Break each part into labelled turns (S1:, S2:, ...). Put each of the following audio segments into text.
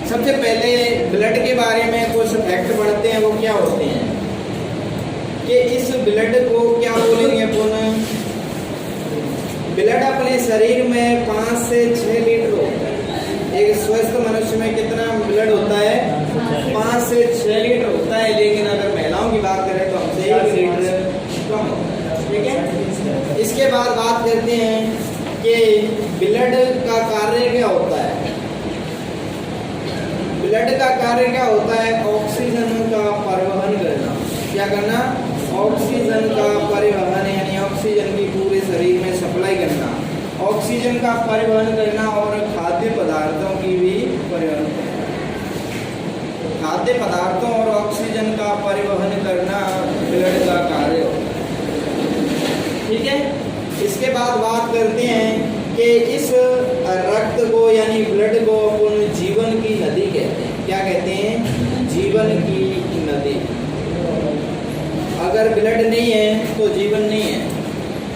S1: सबसे पहले ब्लड के बारे में कुछ फैक्ट पढ़ते हैं, वो क्या होते हैं कि इस ब्लड को क्या बोलेंगे अपन। ब्लड अपने शरीर में 5 से 6 लीटर होता है। एक स्वस्थ मनुष्य में कितना ब्लड होता है? 5 से 6 लीटर होता है। लेकिन अगर महिलाओं की बात करें तो हमसे 1 लीटर कम होता है। ठीक है। इसके बाद बात करते हैं कि ब्लड का कार्य क्या होता है। ब्लड का कार्य क्या होता है? ऑक्सीजन का परिवहन करना। क्या करना? ऑक्सीजन का परिवहन, यानी ऑक्सीजन की पूरे शरीर में सप्लाई करना, ऑक्सीजन का परिवहन करना और खाद्य पदार्थों की भी परिवहन करना। खाद्य पदार्थों और ऑक्सीजन का परिवहन करना ब्लड का कार्य होता है। ठीक है। इसके बाद बात करते हैं कि इस रक्त को यानी ब्लड को अपन जीवन की नदी कहते हैं। क्या कहते हैं? जीवन की नदी। अगर ब्लड नहीं है तो जीवन नहीं है,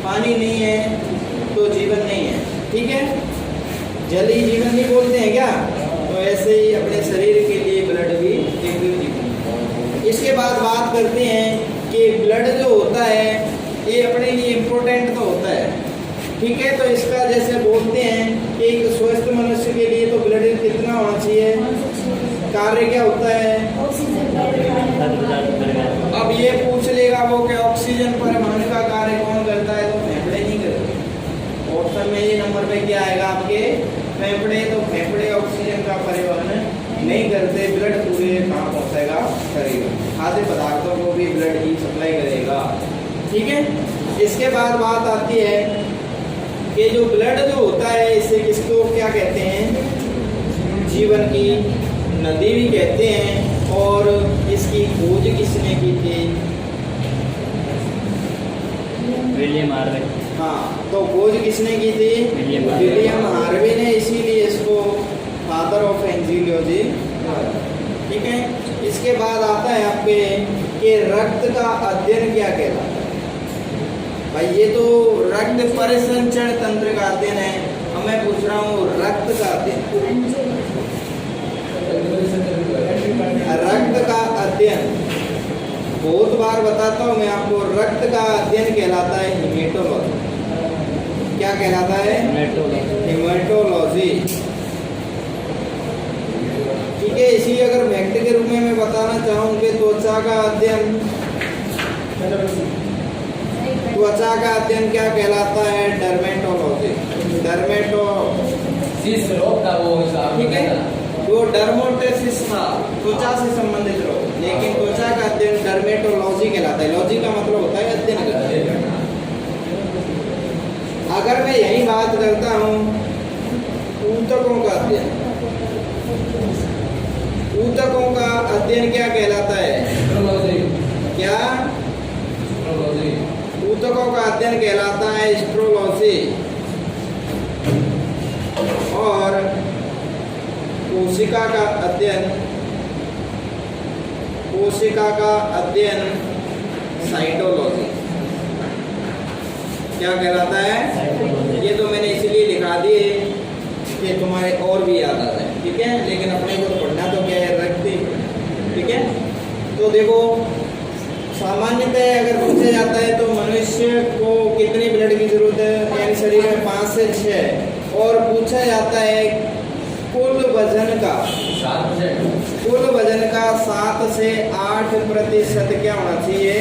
S1: पानी नहीं है तो जीवन नहीं है। ठीक है। जल ही जीवन नहीं बोलते हैं क्या? तो ऐसे ही अपने शरीर के लिए ब्लड भी एक जीवन। इसके बाद बात करते हैं कि ब्लड जो होता है ये अपने लिए इम्पोर्टेंट तो होता है। ठीक है। तो इसका जैसे बोलते हैं कि एक स्वस्थ मनुष्य के लिए तो ब्लड कितना होना चाहिए? कार्य क्या होता है? अब ये पूछ लेगा वो कि ऑक्सीजन परिवहन का कार्य कौन करता है? तो फेफड़े नहीं करते। ऑप्शन में ये नंबर पे क्या आएगा आपके? फेफड़े। तो फेफड़े ऑक्सीजन का परिवहन नहीं करते। ब्लड पूरे कहाँ पहुँचेगा? शरीर। खाद्य पदार्थों को भी ब्लड ही सप्लाई करेगा। ठीक है। इसके बाद बात आती है कि जो ब्लड जो होता है इसे किसको क्या कहते हैं? जीवन की नदी भी कहते हैं। और इसकी खोज किसने की थी?
S2: William Harvey.
S1: हाँ, तो खोज किसने की थी? विलियम हार्वे ने। इसीलिए इसको फादर ऑफ एंजियोलॉजी। ठीक है। इसके बाद आता है आपके कि रक्त का अध्ययन क्या कहलाता है। भाई ये तो रक्त परिसंचरण तंत्र का अध्ययन है। अब मैं पूछ रहा हूँ रक्त का अध्ययन। रक्त का अध्ययन बहुत बार बताता हूँ मैं आपको। रक्त का अध्ययन कहलाता है हिमेटोलॉजी। क्या कहलाता है? हिमेटोलॉजी। ठीक है। इसी अगर फैक्ट के रूप में मैं बताना चाहूँ कि त्वचा का अध्ययन, त्वचा का अध्ययन क्या कहलाता है? डर्मेटोलॉजी। डर्मेटोसिस रोग का वो। ठीक है। वो डर्मेटोसिस था, त्वचा से संबंधित रोग, लेकिन त्वचा का अध्ययन डर्मेटोलॉजी कहलाता है। लॉजी का मतलब होता है अध्ययन करना। अगर मैं यही बात करता हूँ ऊतकों का अध्ययन, ऊतकों का अध्ययन क्या कहलाता है? क्या? ऊतकों का अध्ययन कहलाता है एस्ट्रोलॉजी। और कोशिका का अध्ययन, कोशिका का अध्ययन साइटोलॉजी। क्या कहलाता है? ये तो मैंने इसलिए लिखा दिए कि तुम्हारे और भी याद आ जाए। ठीक है। लेकिन अपने को पढ़ना तो क्या है? रखते। ठीक है। तो देखो सामान्यतः अगर पूछा जाता है तो मनुष्य को कितने ब्लड की जरूरत है? यानी शरीर में 5 से 6। और पूछा जाता है कुल वजन का, कुल वजन का 7 से 8% क्या होना चाहिए?